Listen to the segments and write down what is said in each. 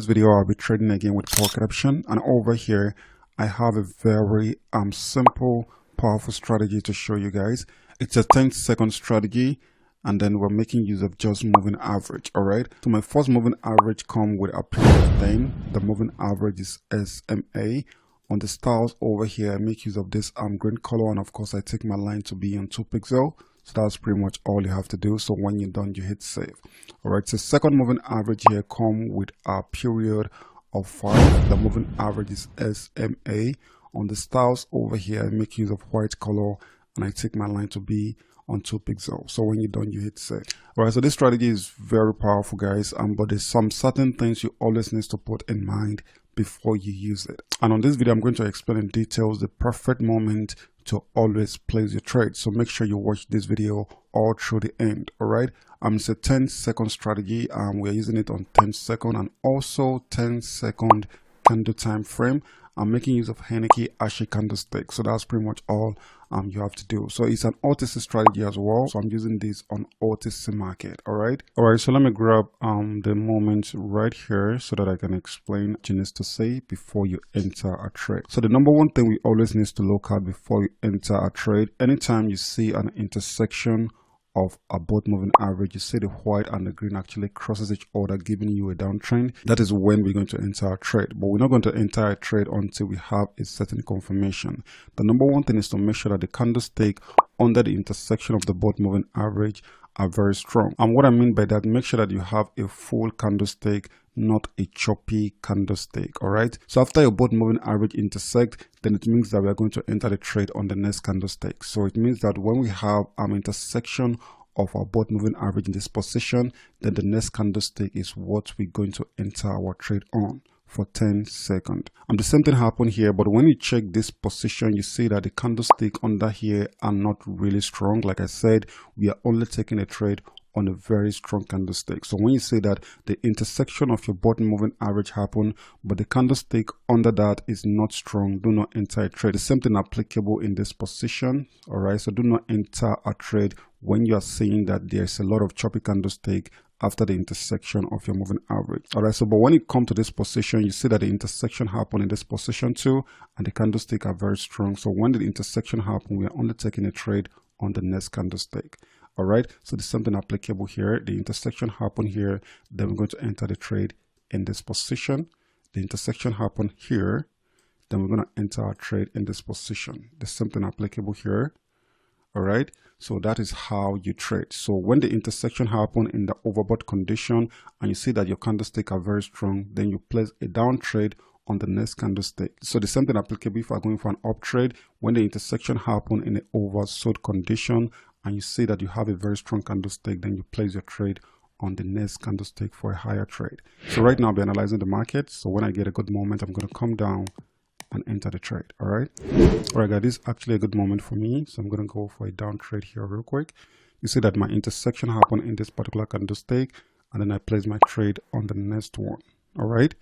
video, I'll be trading again with pocket option, and over here I have a very simple, powerful strategy to show you guys. It's a 10-second strategy, and then we're making use of just moving average. All right, so my first moving average come with a period of 10. The moving average is SMA. On the styles over here, I make use of this green color, and of course I take my line to be on 2 pixel. So that's pretty much all you have to do. So when you're done, you hit save. All right, so second moving average here come with a period of 5. The moving average is SMA. On the styles over here, I make use of white color, and I take my line to be on 2 pixels. So when you're done, you hit save. All right, so this strategy is very powerful, guys. But there's some certain things you always need to put in mind before you use it. And on this video, I'm going to explain in details the perfect moment to always place your trade. So make sure you watch this video all through the end. All right, it's a 10-second strategy. We're using it on 10-second and also 10-second candle time frame. I'm making use of Henneke Ashi candlestick. So that's pretty much all you have to do. So it's an OTC strategy as well. So I'm using this on OTC market. All right. So let me grab the moment right here so that I can explain what you need to say before you enter a trade. So the number one thing we always need to look at before you enter a trade, anytime you see an intersection of a both moving average, you see the white and the green actually crosses each other, giving you a downtrend. That is when we're going to enter a trade, but we're not going to enter a trade until we have a certain confirmation. The number one thing is to make sure that the candlestick under the intersection of the both moving average are very strong. And what I mean by that, make sure that you have a full candlestick, not a choppy candlestick. All right, so after your both moving average intersect, then it means that we are going to enter the trade on the next candlestick. So it means that when we have an intersection of our both moving average in this position, then the next candlestick is what we're going to enter our trade on for 10 seconds. And the same thing happened here, but when you check this position, you see that the candlestick under here are not really strong. Like I said, we are only taking a trade on a very strong candlestick. So when you see that the intersection of your bottom moving average happen, but the candlestick under that is not strong, do not enter a trade. The same thing applicable in this position. All right, so do not enter a trade when you are seeing that there's a lot of choppy candlestick after the intersection of your moving average. All right, so but when it comes to this position, you see that the intersection happen in this position too, and the candlestick are very strong. So when the intersection happen, we are only taking a trade on the next candlestick. All right, so there's something applicable here. The intersection happen here, then we're going to enter the trade in this position. The intersection happen here, then we're going to enter our trade in this position. There's something applicable here. All right, so that is how you trade. So when the intersection happen in the overbought condition and you see that your candlestick are very strong, then you place a down trade on the next candlestick. So there's something applicable if I'm going for an up trade. When the intersection happen in an oversold condition and you see that you have a very strong candlestick, then you place your trade on the next candlestick for a higher trade. So right now I'll be analyzing the market. So when I get a good moment, I'm going to come down and enter the trade. All right, guys, this is actually a good moment for me, so I'm going to go for a down trade here real quick. You see that my intersection happened in this particular candlestick, and then I place my trade on the next one. All right,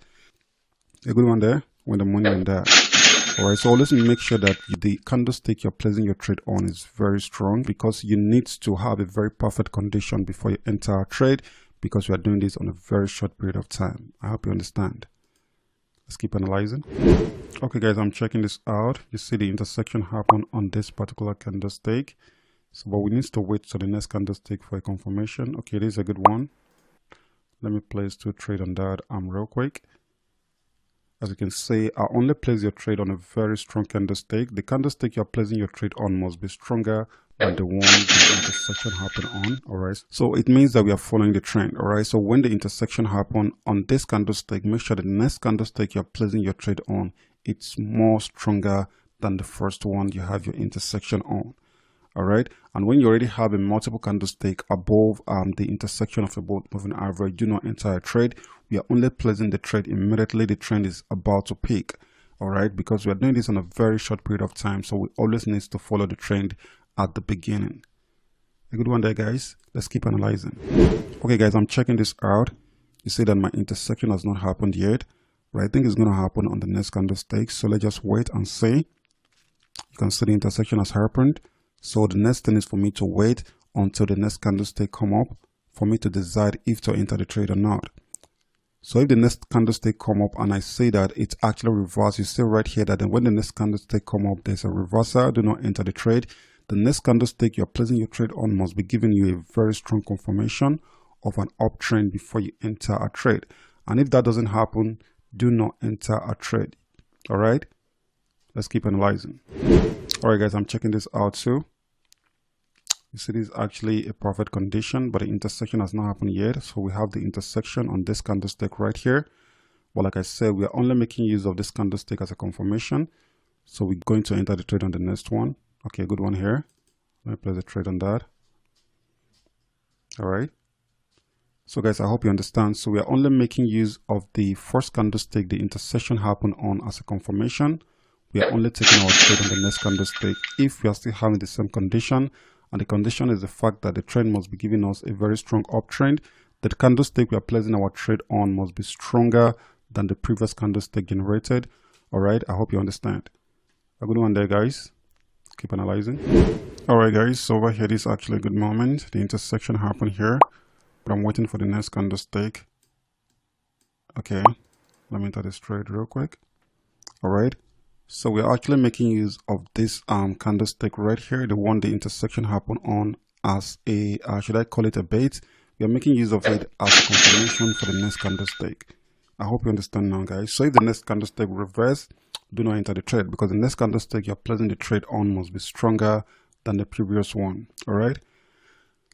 a good one there when the money went there. All right, so always make sure that the candlestick you're placing your trade on is very strong, because you need to have a very perfect condition before you enter a trade, because we are doing this on a very short period of time. I hope you understand. Let's keep analyzing. Okay, guys, I'm checking this out. You see the intersection happen on this particular candlestick. So, but we need to wait to the next candlestick for a confirmation. Okay, this is a good one. Let me place 2 trade on that real quick. As you can see, I only place your trade on a very strong candlestick. The candlestick you're placing your trade on must be stronger than the one the intersection happen on. All right, so it means that we are following the trend. All right, so when the intersection happen on this candlestick, make sure the next candlestick you're placing your trade on, it's more stronger than the first one you have your intersection on. All right, and when you already have a multiple candlestick above the intersection of your both moving average, do not enter a trade. We are only placing the trade immediately the trend is about to peak. All right, because we are doing this on a very short period of time, so we always need to follow the trend at the beginning. A good one there, guys. Let's keep analyzing. Okay, guys, I'm checking this out. You see that my intersection has not happened yet, but I think it's going to happen on the next candlestick. So let's just wait and see. You can see the intersection has happened. So the next thing is for me to wait until the next candlestick come up for me to decide if to enter the trade or not. So if the next candlestick come up and I say that it's actually reversed, you see right here that then when the next candlestick come up, there's a reversal. Do not enter the trade. The next candlestick you're placing your trade on must be giving you a very strong confirmation of an uptrend before you enter a trade. And if that doesn't happen, do not enter a trade. All right, let's keep analyzing. All right, guys, I'm checking this out too. You see, this is actually a perfect condition, but the intersection has not happened yet. So we have the intersection on this candlestick right here. But like I said, we are only making use of this candlestick as a confirmation. So we're going to enter the trade on the next one. Okay, good one here. Let me place the trade on that. All right. So guys, I hope you understand. So we are only making use of the first candlestick the intersection happened on as a confirmation. We are only taking our trade on the next candlestick if we are still having the same condition. And the condition is the fact that the trend must be giving us a very strong uptrend. The candlestick we are placing our trade on must be stronger than the previous candlestick generated. All right, I hope you understand. A good one there, guys. Keep analyzing. All right, guys, so over here, this is actually a good moment. The intersection happened here, but I'm waiting for the next candlestick. Okay, let me enter this trade real quick. All right. So we're actually making use of this candlestick right here, the one the intersection happened on, as a, should I call it a bait? We are making use of it as a confirmation for the next candlestick. I hope you understand now, guys. So if the next candlestick reverse, do not enter the trade because the next candlestick you're placing the trade on must be stronger than the previous one. All right.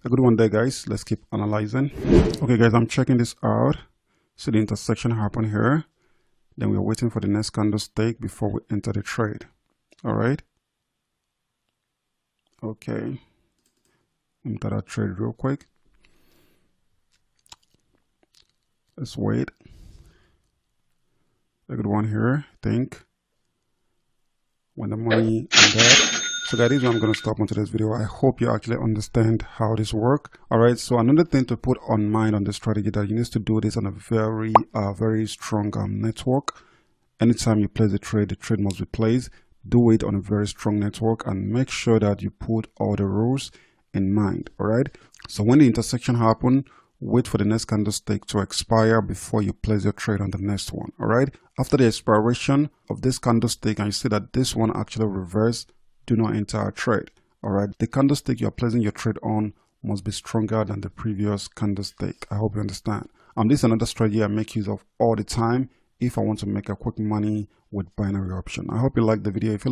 A good one there, guys. Let's keep analyzing. Okay, guys, I'm checking this out. So the intersection happened here. Then we're waiting for the next candlestick before we enter the trade. All right. Okay. Enter that trade real quick. Let's wait. A good one here, I think. When the money and that. So guys, this is where I'm going to stop on today's video. I hope you actually understand how this works. All right. So another thing to put on mind on the strategy that you need to do this on a very strong network. Anytime you place the trade must be placed. Do it on a very strong network and make sure that you put all the rules in mind. All right. So when the intersection happens, wait for the next candlestick to expire before you place your trade on the next one. All right. After the expiration of this candlestick and you see that this one actually reversed, do not enter a trade. All right. The candlestick you're placing your trade on must be stronger than the previous candlestick. I hope you understand. This is another strategy I make use of all the time if I want to make a quick money with binary option. I hope you like the video. If you love